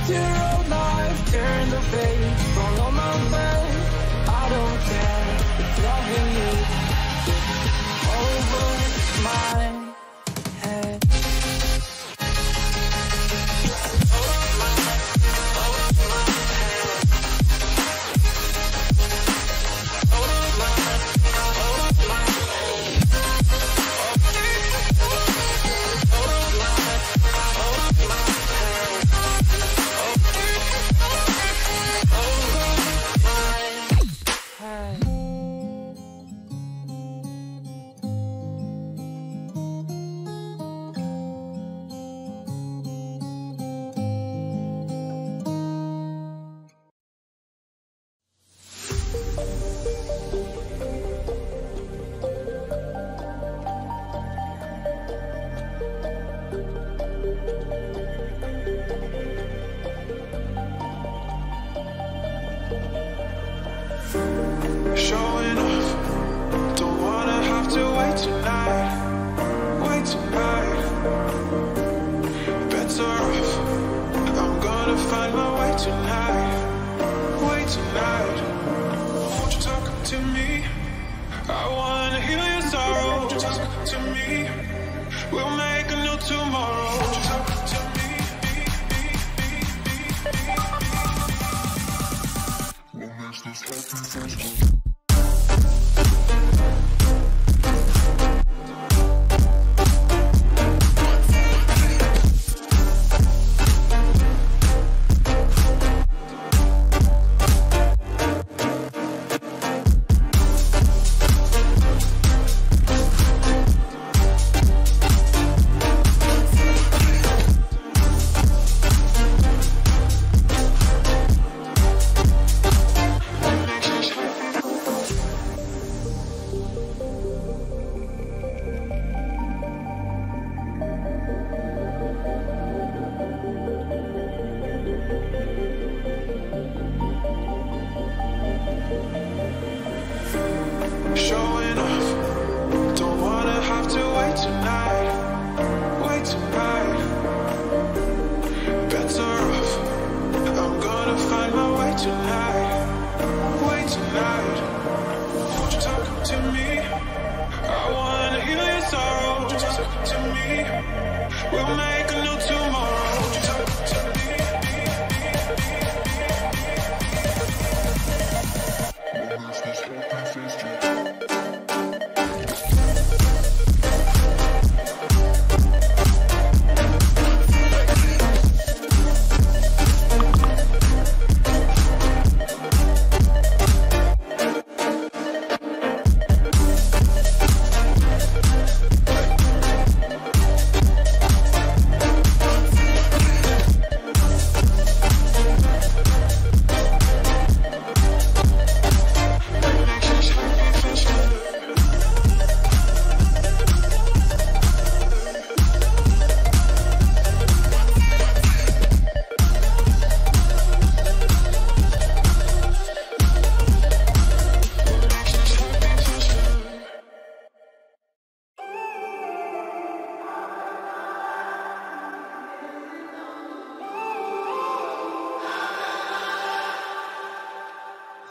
your life, turn the page, follow my way. I don't care, it's loving you over my head. Showing off, don't wanna have to wait tonight, wait tonight. Better off, I'm gonna find my way tonight, wait tonight. Won't you talk to me? I wanna heal your sorrow. Won't you talk to me? We'll make a new tomorrow. Won't you talk to me? What makes this happy first? Showing off, don't wanna have to wait tonight, wait tonight. Better off, I'm gonna find my way tonight, wait tonight. Won't you talk to me? I wanna heal your sorrow. Won't you talk to me? We'll make a new tomorrow. Won't you talk to me? What makes this happy first?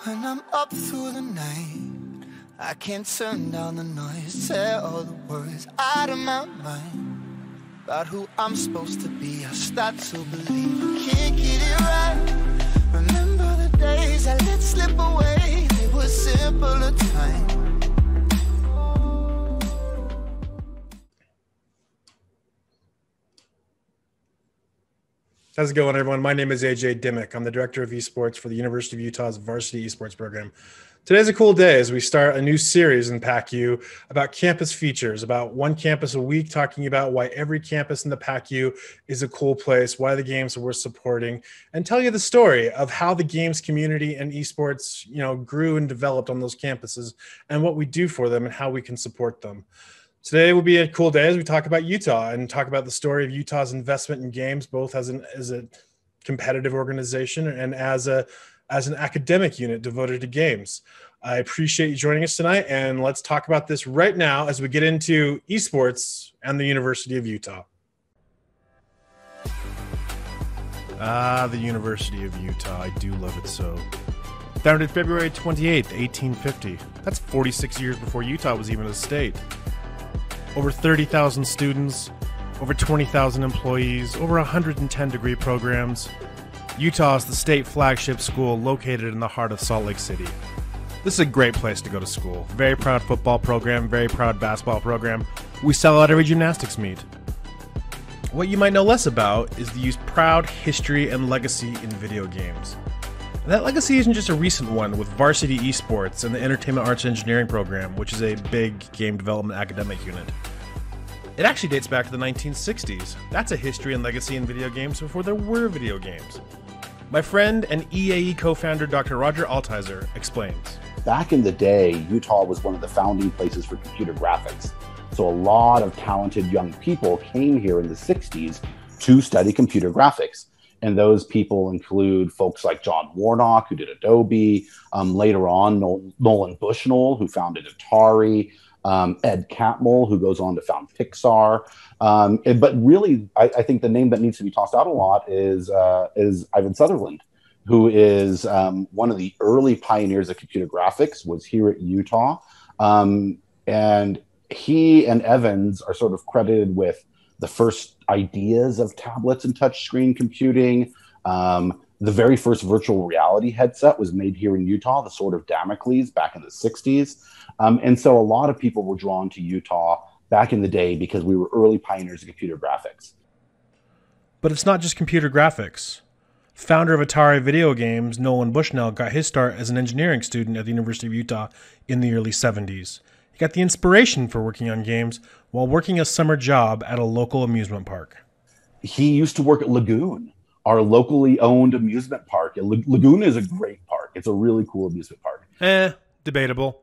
When I'm up through the night, I can't turn down the noise, tear all the worries out of my mind. About who I'm supposed to be, I start to believe I can't get it right. Remember the days I let slip away, they were simpler times. How's it going, everyone? My name is AJ Dimmick. I'm the Director of Esports for the University of Utah's Varsity Esports program. Today's a cool day as we start a new series in PACU about campus features, about one campus a week, talking about why every campus in the PACU is a cool place, why the games are worth supporting, and tell you the story of how the games community and esports, grew and developed on those campuses and what we do for them and how we can support them. Today will be a cool day as we talk about Utah and talk about the story of Utah's investment in games, both as a competitive organization and as an academic unit devoted to games. I appreciate you joining us tonight, and let's talk about this right now as we get into esports and the University of Utah. Ah, the University of Utah. I do love it so. Founded February 28th, 1850. That's 46 years before Utah was even a state. Over 30,000 students, over 20,000 employees, over 110 degree programs. Utah is the state flagship school located in the heart of Salt Lake City. This is a great place to go to school. Very proud football program, very proud basketball program. We sell out every gymnastics meet. What you might know less about is the U's proud history and legacy in video games. And that legacy isn't just a recent one with Varsity Esports and the Entertainment Arts Engineering program, which is a big game development academic unit. It actually dates back to the 1960s. That's a history and legacy in video games before there were video games. My friend and EAE co-founder Dr. Roger Altizer explains. Back in the day, Utah was one of the founding places for computer graphics. So a lot of talented young people came here in the 60s to study computer graphics. And those people include folks like John Warnock, who did Adobe, later on Nolan Bushnell, who founded Atari, Ed Catmull, who goes on to found Pixar. But really, I think the name that needs to be tossed out a lot is Ivan Sutherland, who is one of the early pioneers of computer graphics, was here at Utah. And he and Evans are sort of credited with the first ideas of tablets and touchscreen computing. The very first virtual reality headset was made here in Utah, the Sword of Damocles, back in the 60s. And so a lot of people were drawn to Utah back in the day because we were early pioneers of computer graphics. But it's not just computer graphics. Founder of Atari video games, Nolan Bushnell, got his start as an engineering student at the University of Utah in the early 70s. He got the inspiration for working on games while working a summer job at a local amusement park. He used to work at Lagoon, our locally owned amusement park. Lagoon is a great park. It's a really cool amusement park. Debatable.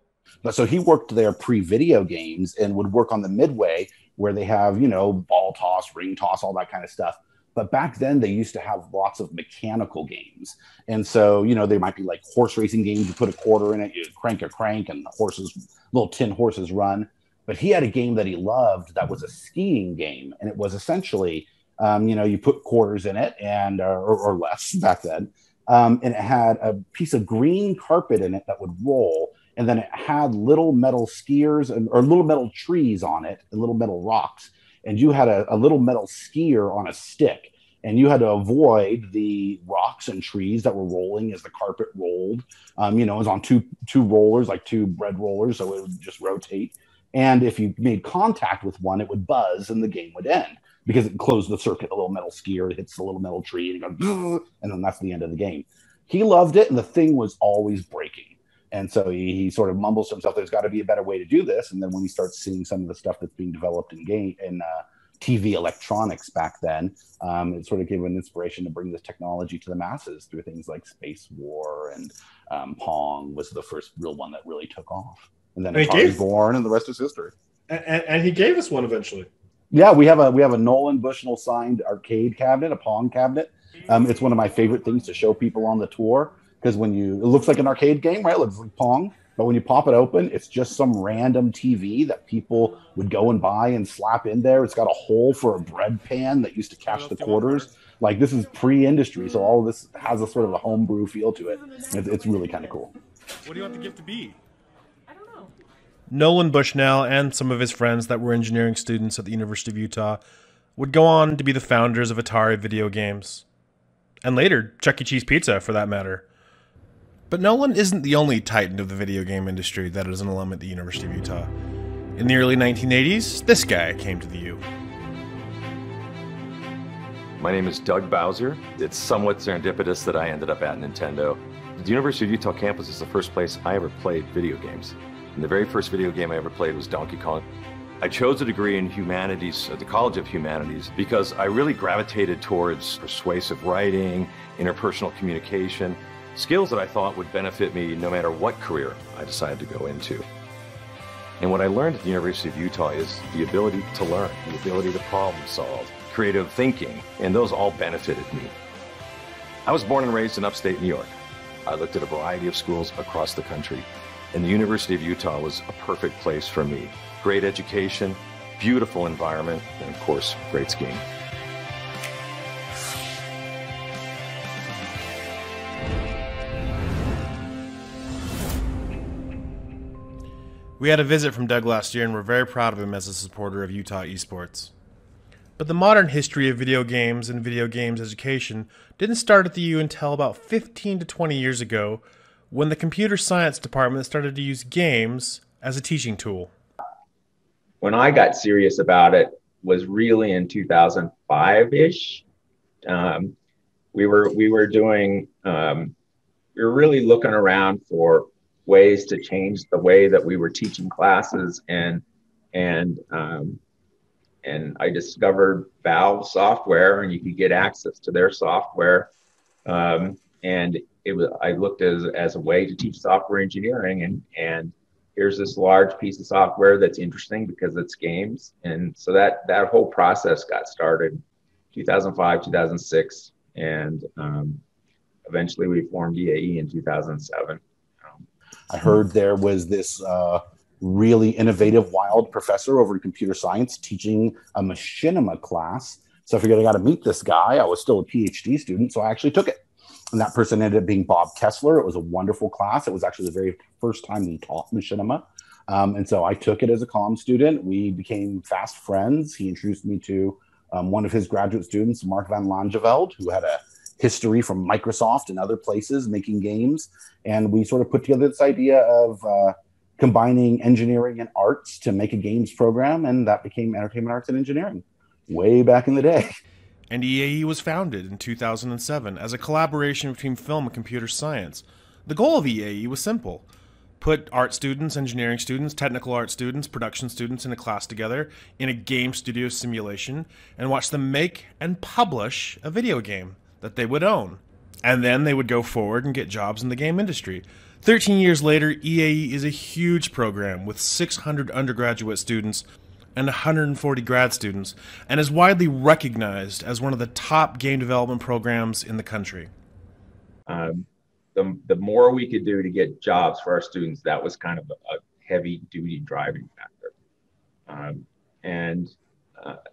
So he worked there pre-video games and would work on the Midway where they have, ball toss, ring toss, all that kind of stuff. But back then they used to have lots of mechanical games. And so, they might be like horse racing games. You put a quarter in it, you crank a crank and the little tin horses run. But he had a game that he loved that was a skiing game. And it was essentially, you put quarters in it and or less back then. And it had a piece of green carpet in it that would roll. And then it had little metal skiers or little metal trees on it and little metal rocks. And you had a little metal skier on a stick. And you had to avoid the rocks and trees that were rolling as the carpet rolled. It was on two rollers, like two bread rollers, so it would just rotate. And if you made contact with one, it would buzz and the game would end because it closed the circuit. The little metal skier hits the little metal tree and it goes, and then that's the end of the game. He loved it, and the thing was always breaking. And so he sort of mumbles to himself, there's got to be a better way to do this. And then when he starts seeing some of the stuff that's being developed in TV electronics back then, it sort of gave him an inspiration to bring this technology to the masses through things like Space War, and Pong was the first real one that really took off. And then Atari was born, and the rest is history. And he gave us one eventually. Yeah, we have a Nolan Bushnell signed arcade cabinet, a Pong cabinet. It's one of my favorite things to show people on the tour because it looks like an arcade game, right? It looks like Pong. But when you pop it open, it's just some random TV that people would go and buy and slap in there. It's got a hole for a bread pan that used to catch the quarters. Like, this is pre-industry, so all of this has a sort of a homebrew feel to it. It's really kind of cool. What do you want the gift to be? I don't know. Nolan Bushnell and some of his friends that were engineering students at the University of Utah would go on to be the founders of Atari video games. And later, Chuck E. Cheese Pizza, for that matter. But Nolan isn't the only titan of the video game industry that is an alum at the University of Utah. In the early 1980s, this guy came to the U. My name is Doug Bowser. It's somewhat serendipitous that I ended up at Nintendo. The University of Utah campus is the first place I ever played video games. And the very first video game I ever played was Donkey Kong. I chose a degree in humanities at the College of Humanities because I really gravitated towards persuasive writing, interpersonal communication, skills that I thought would benefit me no matter what career I decided to go into. And what I learned at the University of Utah is the ability to learn, the ability to problem solve, creative thinking, and those all benefited me. I was born and raised in upstate New York. I looked at a variety of schools across the country, and the University of Utah was a perfect place for me. Great education, beautiful environment, and of course, great skiing. We had a visit from Doug last year, and we're very proud of him as a supporter of Utah esports. But the modern history of video games and video games education didn't start at the U until about 15 to 20 years ago, when the computer science department started to use games as a teaching tool. When I got serious about it was really in 2005-ish. We were really looking around for ways to change the way that we were teaching classes, and I discovered Valve software, and you could get access to their software, and I looked as a way to teach software engineering, and here's this large piece of software that's interesting because it's games, and so that whole process got started 2005, 2006, and eventually we formed EAE in 2007. I heard there was this really innovative, wild professor over in computer science teaching a machinima class. So I figured I got to meet this guy. I was still a PhD student, so I actually took it. And that person ended up being Bob Kessler. It was a wonderful class. It was actually the very first time he taught machinima. And so I took it as a comm student. We became fast friends. He introduced me to one of his graduate students, Mark van Langeveld, who had a history from Microsoft and other places making games. And we sort of put together this idea of combining engineering and arts to make a games program. And that became Entertainment Arts and Engineering way back in the day. And EAE was founded in 2007 as a collaboration between film and computer science. The goal of EAE was simple. Put art students, engineering students, technical art students, production students in a class together in a game studio simulation and watch them make and publish a video game that they would own. And then they would go forward and get jobs in the game industry. 13 years later, EAE is a huge program with 600 undergraduate students and 140 grad students, and is widely recognized as one of the top game development programs in the country. The more we could do to get jobs for our students, that was kind of a heavy-duty driving factor.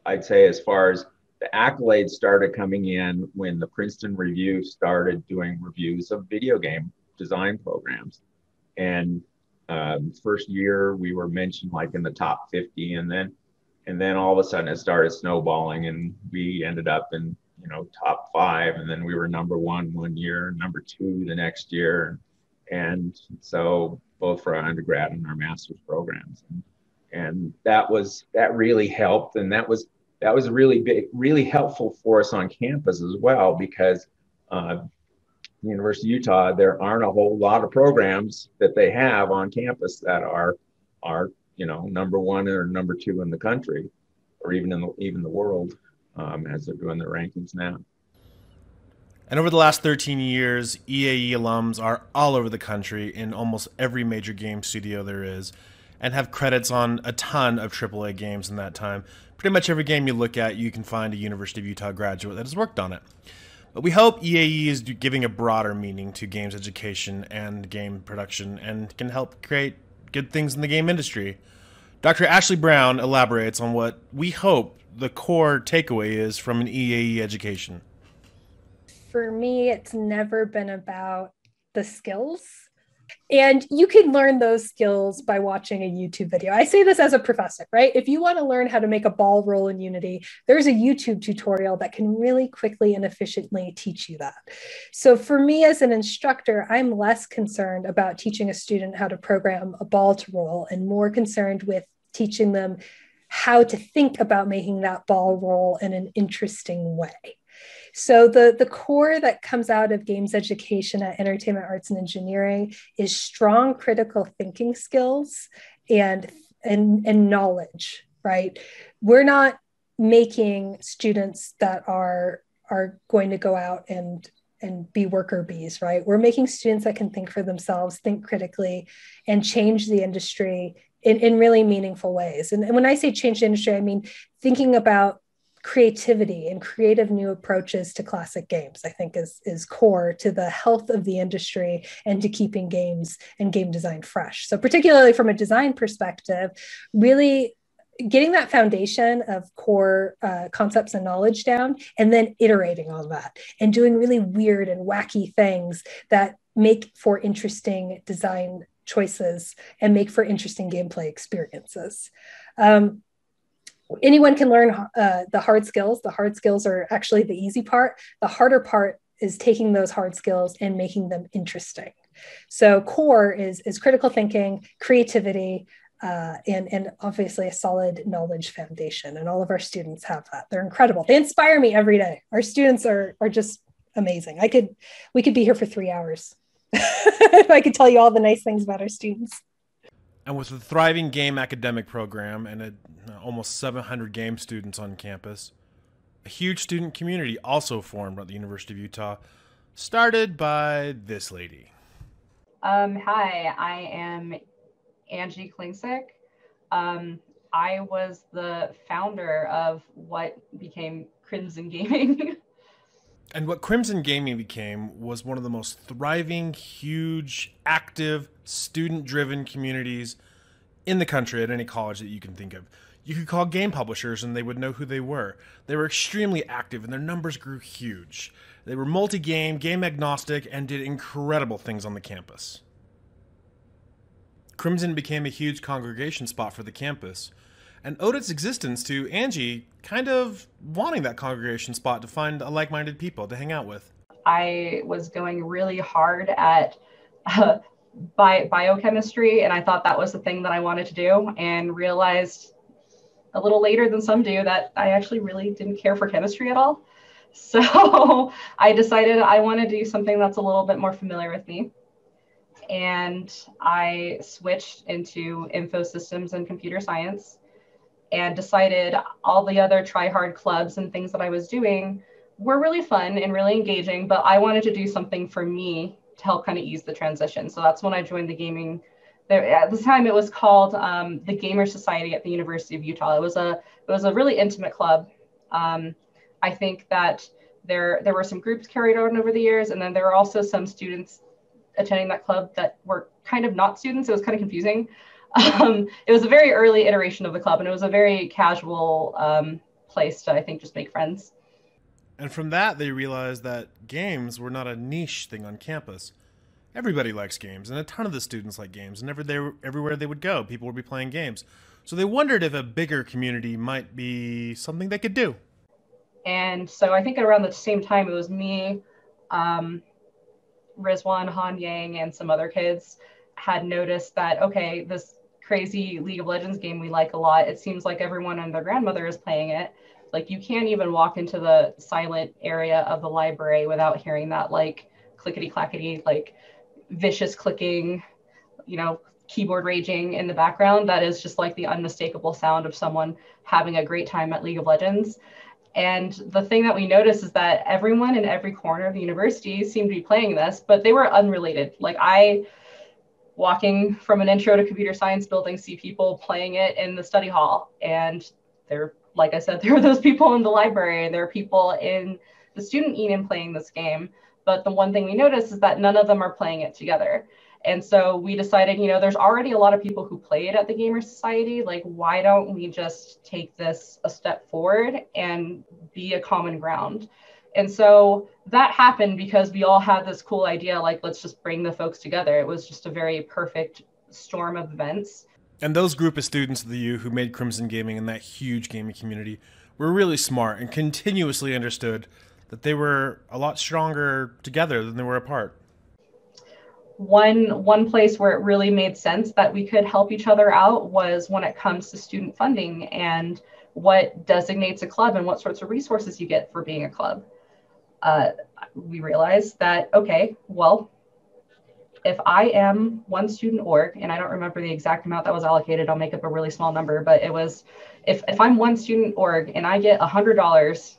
I'd say as far as the accolades started coming in when the Princeton Review started doing reviews of video game design programs. And first year we were mentioned like in the top 50, and then all of a sudden it started snowballing, and we ended up in top 5, and then we were number 1 one year, number 2 the next year, and so both for our undergrad and our master's programs, and that really helped, and that was really big, really helpful for us on campus as well, because University of Utah, there aren't a whole lot of programs that they have on campus that are number 1 or number 2 in the country, or even in the world, as they're doing their rankings now. And over the last 13 years, EAE alums are all over the country in almost every major game studio there is, and have credits on a ton of AAA games in that time. Pretty much every game you look at, you can find a University of Utah graduate that has worked on it. But we hope EAE is giving a broader meaning to games education and game production, and can help create good things in the game industry. Dr. Ashley Brown elaborates on what we hope the core takeaway is from an EAE education. For me, it's never been about the skills. And you can learn those skills by watching a YouTube video. I say this as a professor, right? If you want to learn how to make a ball roll in Unity, there's a YouTube tutorial that can really quickly and efficiently teach you that. So for me as an instructor, I'm less concerned about teaching a student how to program a ball to roll, and more concerned with teaching them how to think about making that ball roll in an interesting way. So the core that comes out of games education at Entertainment Arts and Engineering is strong critical thinking skills and knowledge, right? We're not making students that are going to go out and be worker bees, right? We're making students that can think for themselves, think critically, and change the industry in really meaningful ways. And when I say change the industry, I mean thinking about creativity and creative new approaches to classic games, I think is core to the health of the industry and to keeping games and game design fresh. So particularly from a design perspective, really getting that foundation of core concepts and knowledge down, and then iterating on that and doing really weird and wacky things that make for interesting design choices and make for interesting gameplay experiences. Anyone can learn the hard skills. The hard skills are actually the easy part. The harder part is taking those hard skills and making them interesting. So core is critical thinking, creativity, and obviously a solid knowledge foundation. And all of our students have that. They're incredible. They inspire me every day. Our students are just amazing. We could be here for 3 hours. I could tell you all the nice things about our students. And with a thriving game academic program and almost 700 game students on campus, a huge student community also formed at the University of Utah, started by this lady. Hi, I am Angie Klingsick. I was the founder of what became Crimson Gaming. And what Crimson Gaming became was one of the most thriving, huge, active, student-driven communities in the country at any college that you can think of. You could call game publishers and they would know who they were. They were extremely active and their numbers grew huge. They were multi-game, game agnostic, and did incredible things on the campus. Crimson became a huge congregation spot for the campus, and owed its existence to Angie kind of wanting that congregation spot to find like-minded people to hang out with. I was going really hard at biochemistry, and I thought that was the thing that I wanted to do, and realized a little later than some do that I actually really didn't care for chemistry at all. So I decided I want to do something that's a little bit more familiar with me. And I switched into info systems and computer science, and decided all the other try-hard clubs and things that I was doing were really fun and really engaging, but I wanted to do something for me to help kind of ease the transition. So that's when I joined the gaming. At the time, it was called the Gamer Society at the University of Utah. It was a really intimate club. I think that there were some groups carried on over the years, and then there were also some students attending that club that were kind of not students. It was kind of confusing. It was a very early iteration of the club, and it was a very casual place to, I think, just make friends. And from that, they realized that games were not a niche thing on campus. Everybody likes games, and a ton of the students like games, and everywhere they would go, people would be playing games. So they wondered if a bigger community might be something they could do. And so I think around the same time, it was me, Rizwan, Han Yang, and some other kids had noticed that, okay, this crazy League of Legends game we like a lot, it seems like everyone and their grandmother is playing it. Like, you can't even walk into the silent area of the library without hearing that, like, clickety-clackety, like, vicious clicking, keyboard raging in the background. That is just like the unmistakable sound of someone having a great time at League of Legends. And the thing that we noticed is that everyone in every corner of the university seemed to be playing this, but they were unrelated. Like, I, walking from an intro to computer science building, see people playing it in the study hall. And they're, like I said, there are those people in the library, and there are people in the student union playing this game. But the one thing we noticed is that none of them are playing it together. And so we decided, there's already a lot of people who play it at the Gamer Society. Like, why don't we just take this a step forward and be a common ground? And so that happened because we all had this cool idea, like, let's just bring the folks together. It was just a very perfect storm of events. And those group of students of the U who made Crimson Gaming and that huge gaming community were really smart and continuously understood that they were a lot stronger together than they were apart. One place where it really made sense that we could help each other out was when it comes to student funding and what designates a club and what sorts of resources you get for being a club. We realized that, okay, well, if I am one student org, and I don't remember the exact amount that was allocated, I'll make up a really small number, but it was, if I'm one student org and I get $100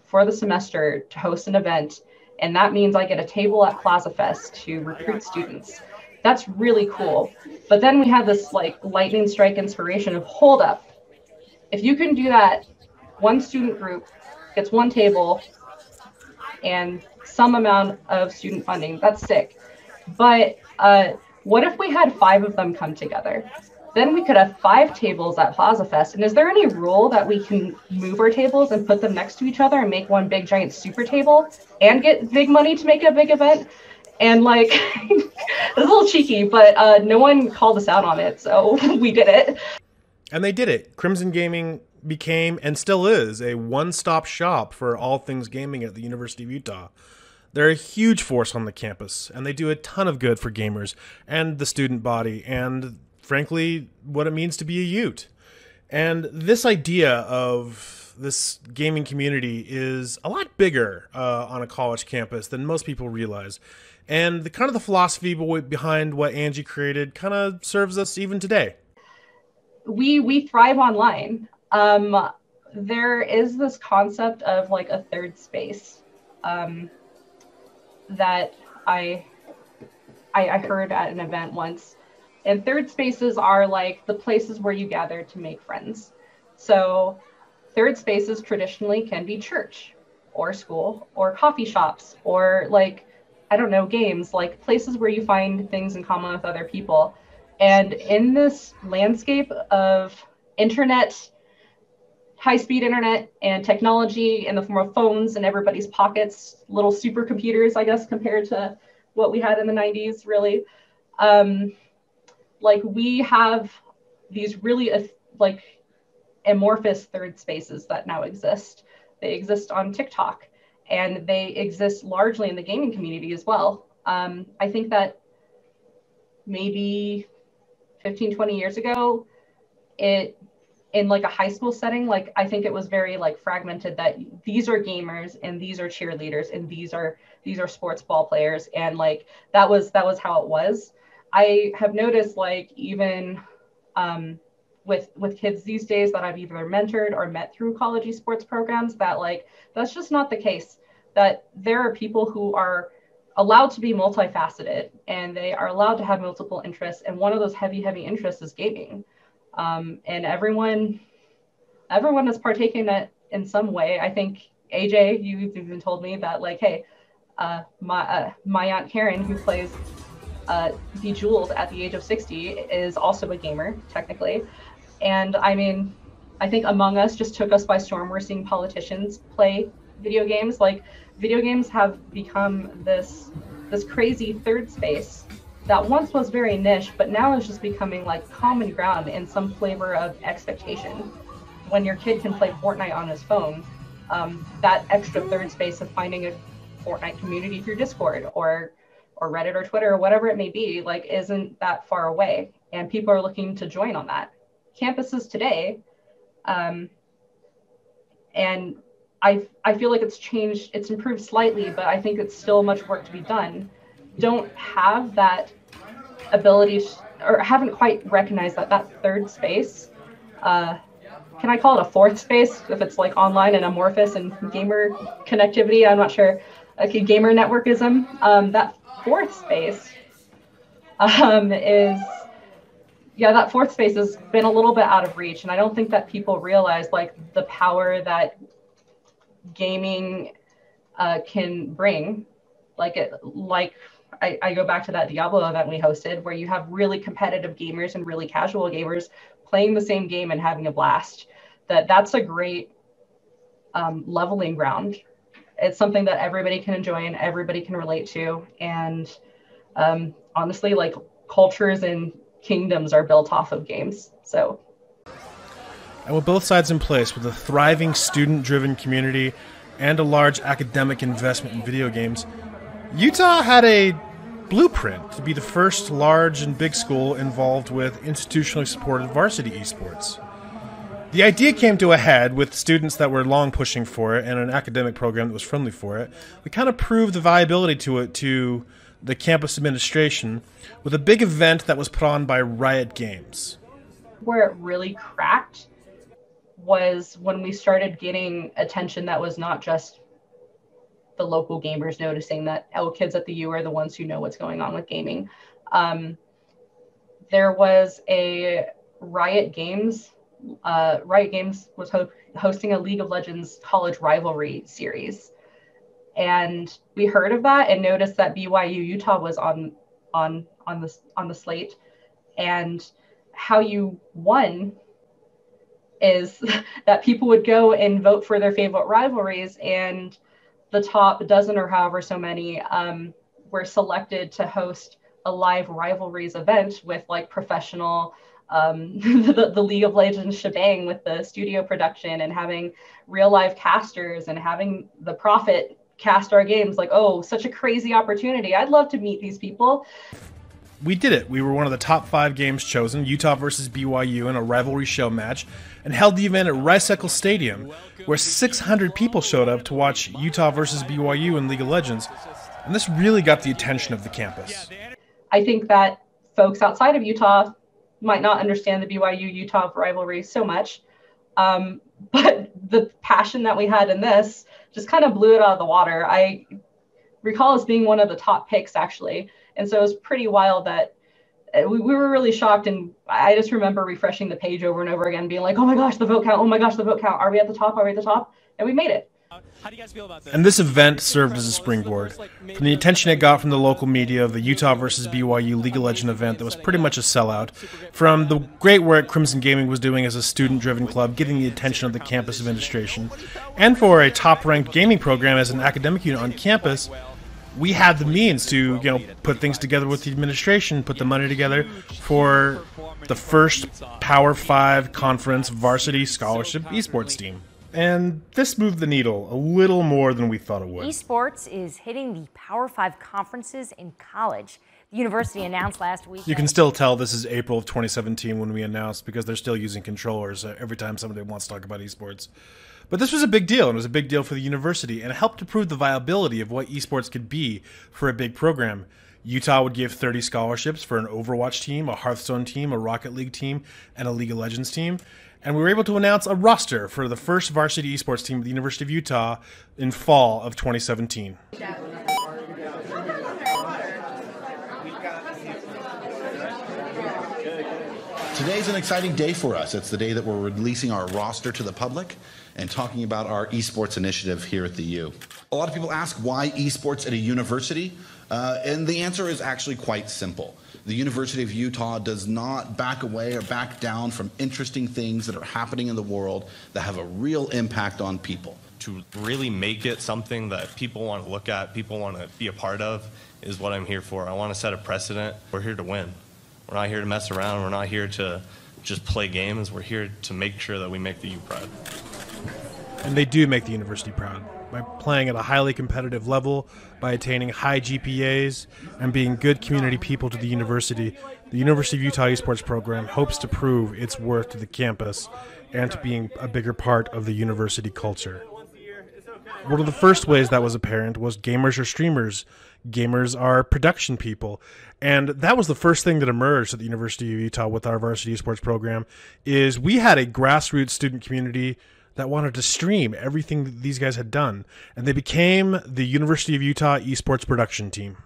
for the semester to host an event, and that means I get a table at Plaza Fest to recruit students, that's really cool. But then we had this like lightning strike inspiration of, hold up, if you can do that, one student group gets one table and some amount of student funding, that's sick. But what if we had 5 of them come together? Then we could have 5 tables at Plaza Fest. And is there any rule that we can move our tables and put them next to each other and make one big giant super table and get big money to make a big event? And like, it's a little cheeky, but no one called us out on it, so we did it. And they did it. Crimson Gaming became, and still is, a one-stop shop for all things gaming at the University of Utah. They're a huge force on the campus, and they do a ton of good for gamers and the student body, and frankly, what it means to be a Ute. And this idea of this gaming community is a lot bigger on a college campus than most people realize. And the kind of the philosophy behind what Angie created kind of serves us even today. We thrive online. There is this concept of like a third space that I heard at an event once. And third spaces are like the places where you gather to make friends. So third spaces traditionally can be church or school or coffee shops or like, I don't know, games, like places where you find things in common with other people. And in this landscape of internet, high-speed internet and technology in the form of phones in everybody's pockets, little supercomputers, I guess, compared to what we had in the 90s, really. Like we have these really like amorphous third spaces that now exist. They exist on TikTok and they exist largely in the gaming community as well. I think that maybe 15, 20 years ago, in like a high school setting, like I think it was very like fragmented that these are gamers and these are cheerleaders and these are sports ball players. And like, that was how it was. I have noticed like even with kids these days that I've either mentored or met through college esports programs that like, that's just not the case, that there are people who are allowed to be multifaceted and they are allowed to have multiple interests. And one of those heavy interests is gaming. And everyone is partaking it in some way. I think AJ, you've even told me that like, hey, my Aunt Karen, who plays Bejeweled at the age of 60, is also a gamer, technically. And I mean, I think Among Us just took us by storm. We're seeing politicians play video games. Like, video games have become this crazy third space that once was very niche, but now is just becoming like common ground in some flavor of expectation. When your kid can play Fortnite on his phone, that extra third space of finding a Fortnite community through Discord or Reddit or Twitter or whatever it may be, like isn't that far away. And people are looking to join on that. Campuses today, and I feel like it's changed, it's improved slightly, but I think it's still much work to be done, don't have that ability or haven't quite recognized that third space. Can I call it a fourth space if it's like online and amorphous and gamer connectivity? I'm not sure. Okay, gamer networkism. That fourth space that fourth space has been a little bit out of reach. And I don't think that people realize like the power that gaming can bring. I go back to that Diablo event we hosted where you have really competitive gamers and really casual gamers playing the same game and having a blast. That's a great leveling ground. It's something that everybody can enjoy and everybody can relate to. And honestly, like cultures and kingdoms are built off of games. So. And with both sides in place, with a thriving student-driven community and a large academic investment in video games, Utah had a blueprint to be the first large and big school involved with institutionally supported varsity esports. The idea came to a head with students that were long pushing for it and an academic program that was friendly for it. We kind of proved the viability to it to the campus administration with a big event that was put on by Riot Games. Where it really cracked was when we started getting attention that was not just the local gamers noticing that, oh, kids at the U are the ones who know what's going on with gaming. There was a Riot Games was hosting a League of Legends college rivalry series. And we heard of that and noticed that BYU Utah was on the slate. And how you won is that people would go and vote for their favorite rivalries, and the top dozen or however so many were selected to host a live rivalries event with like professional the League of Legends shebang with the studio production and having real life casters and having the Prophet cast our games. Like, oh, such a crazy opportunity. I'd love to meet these people. We did it. We were one of the top 5 games chosen, Utah versus BYU, in a rivalry show match, and held the event at Rice Eccles Stadium, where 600 people showed up to watch Utah versus BYU in League of Legends. And this really got the attention of the campus. I think that folks outside of Utah might not understand the BYU-Utah rivalry so much, but the passion that we had in this just kind of blew it out of the water. I recall us being one of the top picks, actually. And so it was pretty wild that we were really shocked. And I just remember refreshing the page over and over again, being like, oh my gosh, the vote count. Oh my gosh, the vote count. Are we at the top? Are we at the top? And we made it. How do you guys feel about that? And this event served as a springboard. From the attention it got from the local media of the Utah versus BYU League of Legends event that was pretty much a sellout, from the great work Crimson Gaming was doing as a student-driven club, getting the attention of the campus administration, and for a top-ranked gaming program as an academic unit on campus, we had the means to, put things together with the administration, put the money together for the first Power 5 conference varsity scholarship esports team. And this moved the needle a little more than we thought it would. Esports is hitting the Power 5 conferences in college. The university announced last week. You can still tell this is April of 2017 when we announced, because they're still using controllers every time somebody wants to talk about esports. But this was a big deal, and it was a big deal for the university, and it helped to prove the viability of what esports could be for a big program. Utah would give 30 scholarships for an Overwatch team, a Hearthstone team, a Rocket League team, and a League of Legends team. And we were able to announce a roster for the first varsity esports team at the University of Utah in fall of 2017. Today's an exciting day for us. It's the day that we're releasing our roster to the public and talking about our esports initiative here at the U. A lot of people ask why esports at a university, and the answer is actually quite simple. The University of Utah does not back away or back down from interesting things that are happening in the world that have a real impact on people. To really make it something that people want to look at, people want to be a part of, is what I'm here for. I want to set a precedent. We're here to win. We're not here to mess around. We're not here to just play games. We're here to make sure that we make the U proud. And they do make the university proud by playing at a highly competitive level, by attaining high GPAs, and being good community people to the university. The University of Utah esports program hopes to prove its worth to the campus and to being a bigger part of the university culture. One of the first ways that was apparent was gamers are streamers. Gamers are production people. And that was the first thing that emerged at the University of Utah with our varsity esports program, is we had a grassroots student community that wanted to stream everything that these guys had done. And they became the University of Utah esports production team.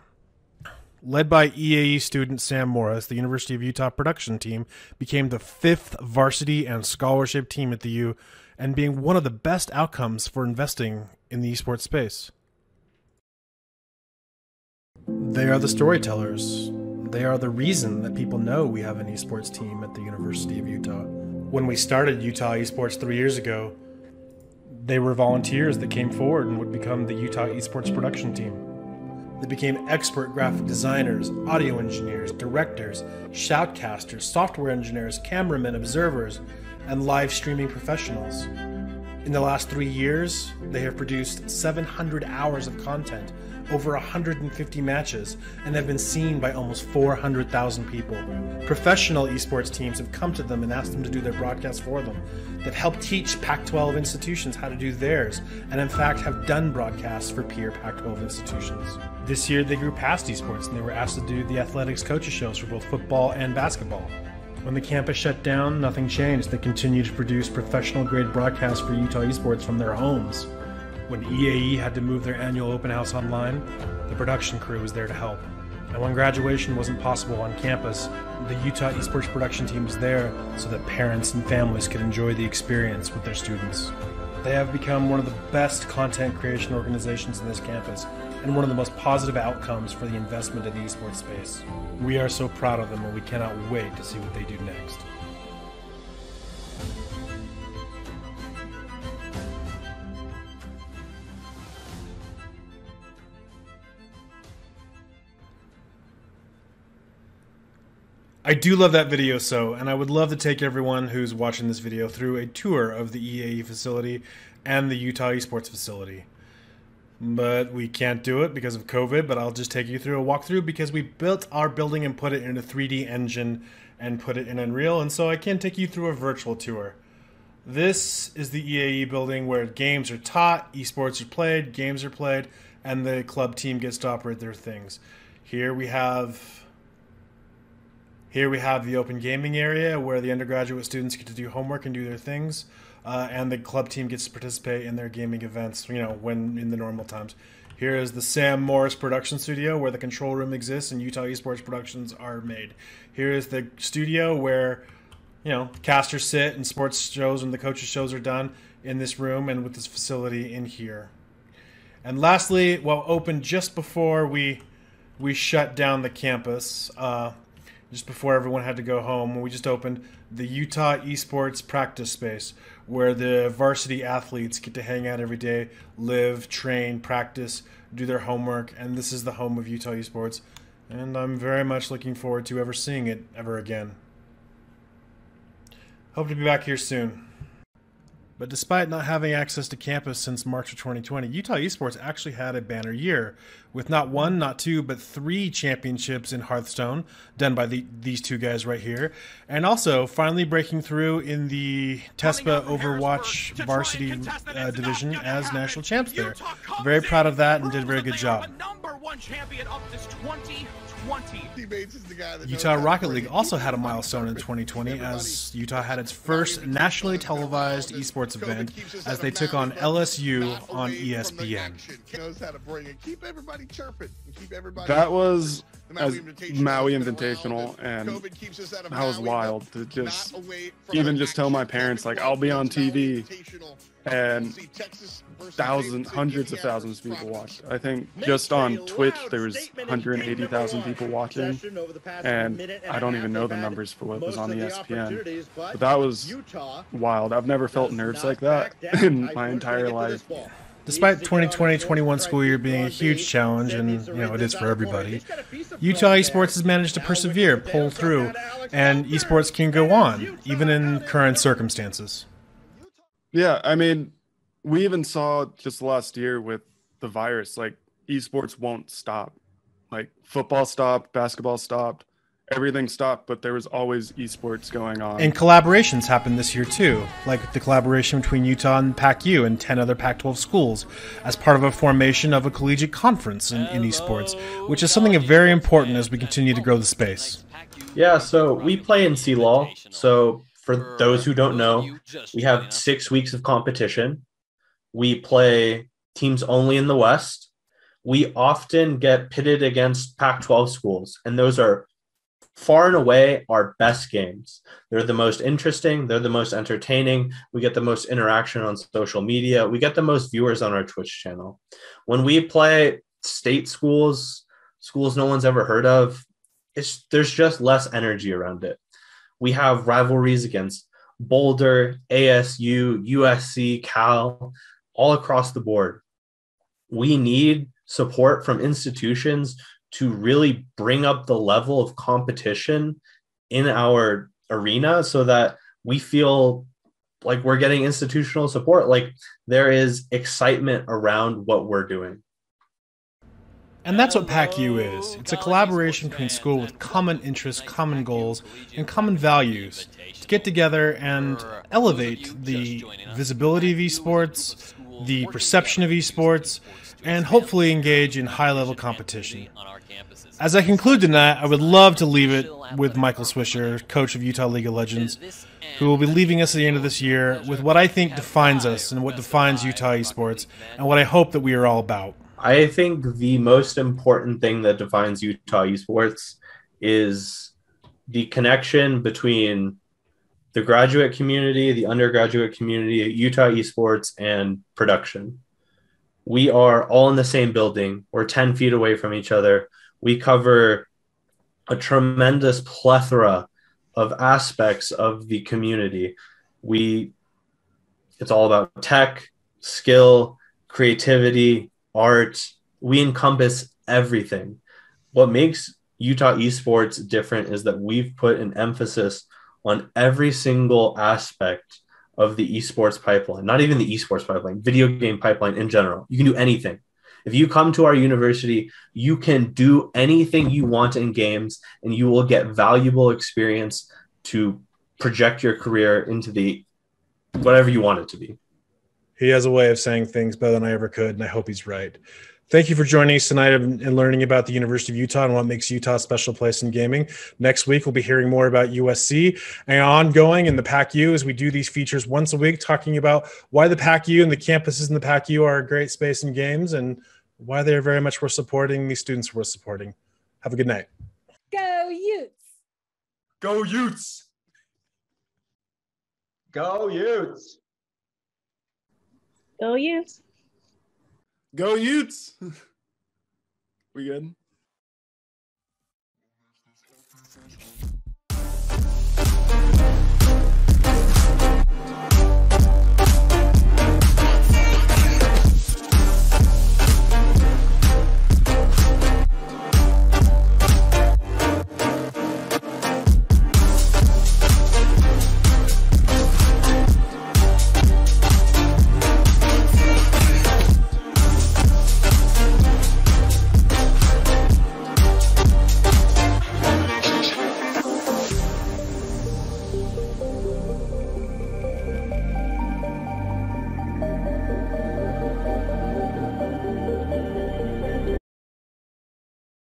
Led by EAE student Sam Morris, the University of Utah production team became the 5th varsity and scholarship team at the U, and being one of the best outcomes for investing in the esports space. They are the storytellers. They are the reason that people know we have an esports team at the University of Utah. When we started Utah Esports 3 years ago, they were volunteers that came forward and would become the Utah Esports production team. They became expert graphic designers, audio engineers, directors, shoutcasters, software engineers, cameramen, observers, and live streaming professionals. In the last 3 years, they have produced 700 hours of content, over 150 matches, and have been seen by almost 400,000 people. Professional esports teams have come to them and asked them to do their broadcasts for them. They've helped teach Pac-12 institutions how to do theirs, and in fact have done broadcasts for peer Pac-12 institutions. This year they grew past esports, and they were asked to do the athletics coaches shows for both football and basketball. When the campus shut down, nothing changed. They continued to produce professional-grade broadcasts for Utah esports from their homes. When EAE had to move their annual open house online, the production crew was there to help. And when graduation wasn't possible on campus, the Utah esports production team was there so that parents and families could enjoy the experience with their students. They have become one of the best content creation organizations in this campus, and one of the most positive outcomes for the investment in the esports space. We are so proud of them, and we cannot wait to see what they do next. I do love that video, and I would love to take everyone who's watching this video through a tour of the EAE facility and the Utah Esports facility. But we can't do it because of COVID, but I'll just take you through a walkthrough because we built our building and put it in a 3D engine and put it in Unreal, and so I can take you through a virtual tour. This is the EAE building where games are taught, esports are played, games are played, and the club team gets to operate their things. Here we have the open gaming area where the undergraduate students get to do homework and do their things, and the club team gets to participate in their gaming events, when in the normal times. Here is the Sam Morris production studio where the control room exists and Utah Esports productions are made. Here is the studio where, casters sit and sports shows and the coaches' shows are done in this room and with this facility in here. And lastly, opened just before we shut down the campus, just before everyone had to go home, we just opened the Utah Esports practice space where the varsity athletes get to hang out every day, live, train, practice, do their homework, and this is the home of Utah Esports, and I'm very much looking forward to ever seeing it ever again. Hope to be back here soon. But despite not having access to campus since March of 2020, Utah Esports actually had a banner year with not one, not two, but 3 championships in Hearthstone done by these two guys right here. And also finally breaking through in the TESPA Overwatch varsity division as national champs there. Very proud of that and did a very good job. Utah Rocket League also had a milestone in 2020 as Utah had its first nationally televised esports event as they took on LSU on ESPN. That was Maui Invitational, and that was wild to just tell my parents, like, I'll be on TV, and hundreds of thousands of people watched. I think just on Twitch there was 180,000 people watching, and I don't even know the numbers for what was on ESPN. But that was wild. I've never felt nerves like that in my entire life. Despite 2020-21 school year being a huge challenge, and it is for everybody, Utah Esports has managed to persevere, pull through, and esports can go on, even in current circumstances. Yeah, I mean, we even saw just last year with the virus, like, esports won't stop. Like, football stopped, basketball stopped, everything stopped, but there was always esports going on. And collaborations happened this year too, like the collaboration between Utah and PAC-U and 10 other Pac-12 schools as part of a formation of a collegiate conference in esports, which is something very important as we continue to grow the space. Yeah, so we play in CLAW. So for those who don't know, we have 6 weeks of competition. We play teams only in the West. We often get pitted against Pac-12 schools, and those are far and away our best games. They're the most interesting. They're the most entertaining. We get the most interaction on social media. We get the most viewers on our Twitch channel. When we play state schools no one's ever heard of, there's just less energy around it. We have rivalries against Boulder, ASU, USC, Cal, all across the board. We need support from institutions to really bring up the level of competition in our arena so that we feel like we're getting institutional support, like there is excitement around what we're doing. And that's what PAC-U is. It's a collaboration between schools with common interests, common goals, and common values to get together and elevate the visibility of esports, the perception of esports, and hopefully engage in high-level competition. As I conclude tonight, I would love to leave it with Michael Swisher, coach of Utah League of Legends, who will be leaving us at the end of this year with what I think defines us and what defines Utah esports and what I hope that we are all about. I think the most important thing that defines Utah esports is the connection between the graduate community, the undergraduate community, Utah esports, and production. We are all in the same building. We're 10 feet away from each other. We cover a tremendous plethora of aspects of the community. It's all about tech, skill, creativity, art. We encompass everything. What makes Utah Esports different is that we've put an emphasis on every single aspect of the esports pipeline, not even the esports pipeline, video game pipeline in general. You can do anything. If you come to our university, you can do anything you want in games, and you will get valuable experience to project your career into the whatever you want it to be. He has a way of saying things better than I ever could, and I hope he's right. Thank you for joining us tonight and learning about the University of Utah and what makes Utah a special place in gaming. Next week, we'll be hearing more about USC and ongoing in the PAC-U as we do these features once a week, talking about why the PAC-U and the campuses in the PAC-U are a great space in games and why they're very much worth supporting, these students worth supporting. Have a good night. Go Utes! Go Utes! Go Utes! Go Utes! Go Utes! We good?